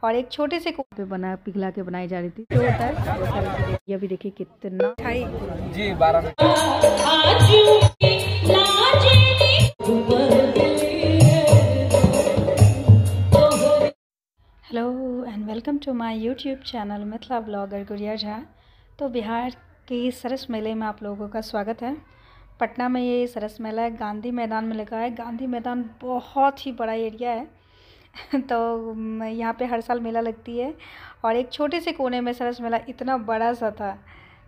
और एक छोटे से कोने पे बना पिघला के बनाई जा रही थी। जो होता है वो सारी ये भी देखिए कितना मिठाई जी 12 hello and welcome to my YouTube channel Mithila blogger Gudiya Jha. तो बिहार के सरस मेले में आप लोगों का स्वागत है। पटना में ये सरस मेला गांधी मैदान में लगा है। गांधी मैदान बहुत ही बड़ा एरिया है तो यहाँ पे हर साल मेला लगती है और एक छोटे से कोने में सरस मेला इतना बड़ा सा था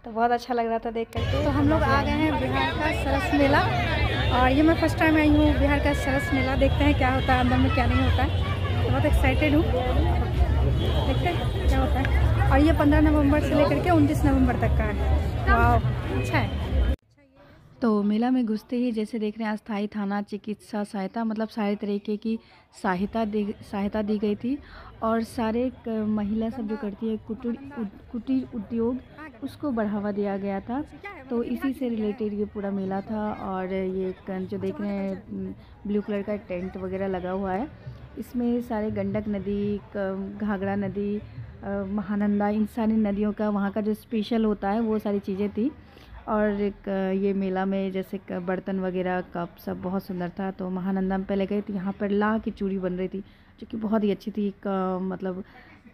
तो बहुत अच्छा लग रहा था देख करके। तो हम लोग आ गए हैं बिहार का सरस मेला और ये मैं फर्स्ट टाइम आई हूँ बिहार का सरस मेला। देखते हैं क्या होता है अंदर में, क्या नहीं होता है। तो बहुत एक्साइटेड हूँ, देखते हैं क्या होता है। और ये 15 नवंबर से लेकर के 29 नवंबर तक का है। वाह, अच्छा है। तो मेला में घुसते ही जैसे देख रहे हैं अस्थायी थाना चिकित्सा सहायता मतलब सारे तरीके की सहायता दी गई थी। और सारे महिला सब जो करती है कुटीर उद्योग उसको बढ़ावा दिया गया था। तो इसी से रिलेटेड ये पूरा मेला था। और ये जो देख रहे हैं ब्लू कलर का टेंट वगैरह लगा हुआ है, इसमें सारे गंडक नदी, घाघरा नदी, महानंदा, इन सारी नदियों का वहाँ का जो स्पेशल होता है वो सारी चीज़ें थी। और एक ये मेला में जैसे बर्तन वगैरह कप सब बहुत सुंदर था। तो महानंदा में पहले गई थी, यहाँ पर लाह की चूड़ी बन रही थी जो कि बहुत ही अच्छी थी। मतलब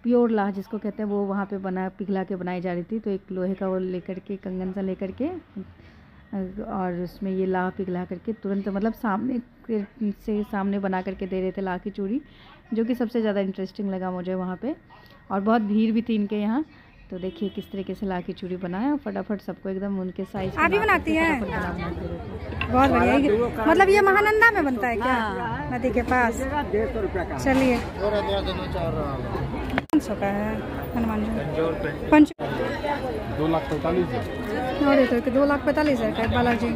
प्योर लाह जिसको कहते हैं वो वहाँ पे पिघला के बनाई जा रही थी। तो एक लोहे का वो लेकर के कंगन सा लेकर के और उसमें ये लाह पिघला करके तुरंत मतलब सामने बना करके दे रहे थे लाह की चूड़ी, जो कि सबसे ज़्यादा इंटरेस्टिंग लगा मुझे वहाँ पे। और बहुत भीड़ भी थी इनके यहाँ। तो देखिए किस तरीके से लाह की चूड़ी बनाया, फटाफट सबको एकदम उनके साइज आप ही बनाती हैं। बहुत बढ़िया। मतलब ये महानंदा में बनता है क्या? नदी के पास। चलिए 500 का है हनुमान जी। 2,45,000 और ये तो 2,45,000 का बालाजी।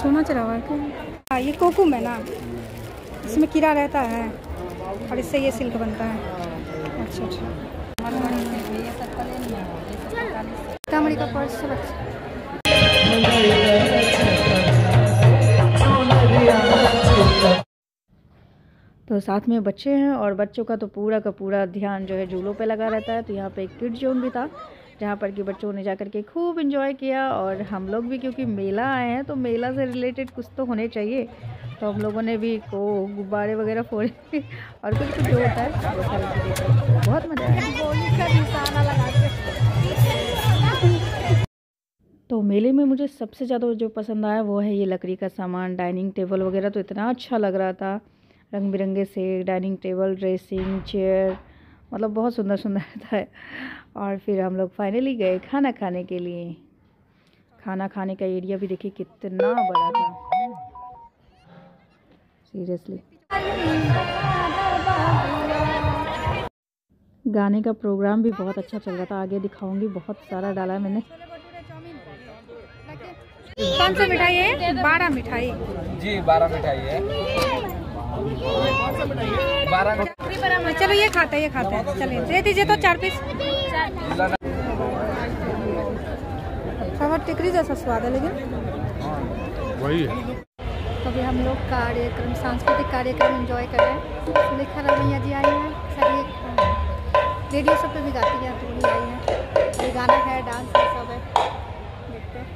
सोना चढ़ा हुआ है क्या? ये कोकुम है ना, इसमें कीड़ा रहता है और इससे ये सिल्क बनता है। अच्छा अच्छा। कमरी का पर्स सब अच्छा। तो साथ में बच्चे हैं और बच्चों का तो पूरा का पूरा ध्यान जो है झूलों पे लगा रहता है। तो यहाँ पे एक किड जोन भी था जहाँ पर कि बच्चों ने जा कर के खूब एंजॉय किया। और हम लोग भी क्योंकि मेला आए हैं तो मेला से रिलेटेड कुछ तो होने चाहिए, तो हम लोगों ने भी गुब्बारे वगैरह फोड़े और कुछ जो होता है वो सारी चीज़ें। बहुत मज़ा आया। तो मेले में मुझे सबसे ज़्यादा जो पसंद आया वो है ये लकड़ी का सामान, डाइनिंग टेबल वगैरह। तो इतना अच्छा लग रहा था, रंग बिरंगे से डाइनिंग टेबल, ड्रेसिंग चेयर, मतलब बहुत सुंदर सुंदर था। और फिर हम लोग फाइनली गए खाना खाने के लिए। खाना खाने का एरिया भी देखिए कितना बड़ा था, सीरियसली। गाने का प्रोग्राम भी बहुत अच्छा चल रहा था, आगे दिखाऊंगी, बहुत सारा डाला मैंने। कौन सा मिठाई है? 12 मिठाई जी 12 मिठाई है। 12 चलो ये खाते हैं चलिए दे दीजिए तो 4 पीस। थोड़ा टिकरी जैसा स्वाद है लेकिन वही है। तो अभी हम लोग सांस्कृतिक कार्यक्रम एंजॉय कर रहे हैं। सुलेखा रमैया जी आई हैं, सभी रेडियो सब पे भी गाती हैं, तो भी आई हैं। ये गाना है, डांस है, सब है, देखते हैं।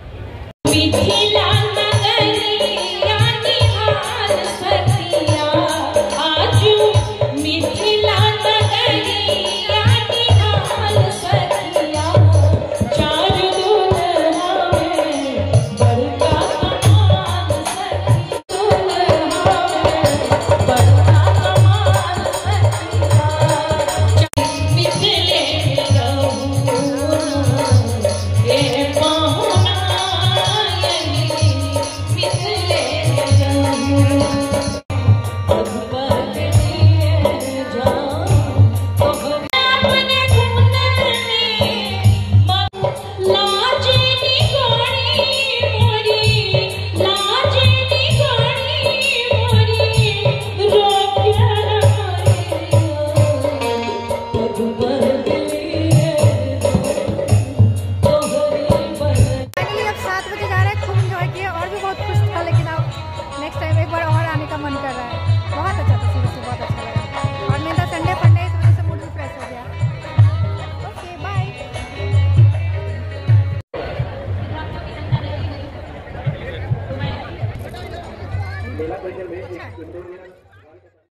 अच्छा है।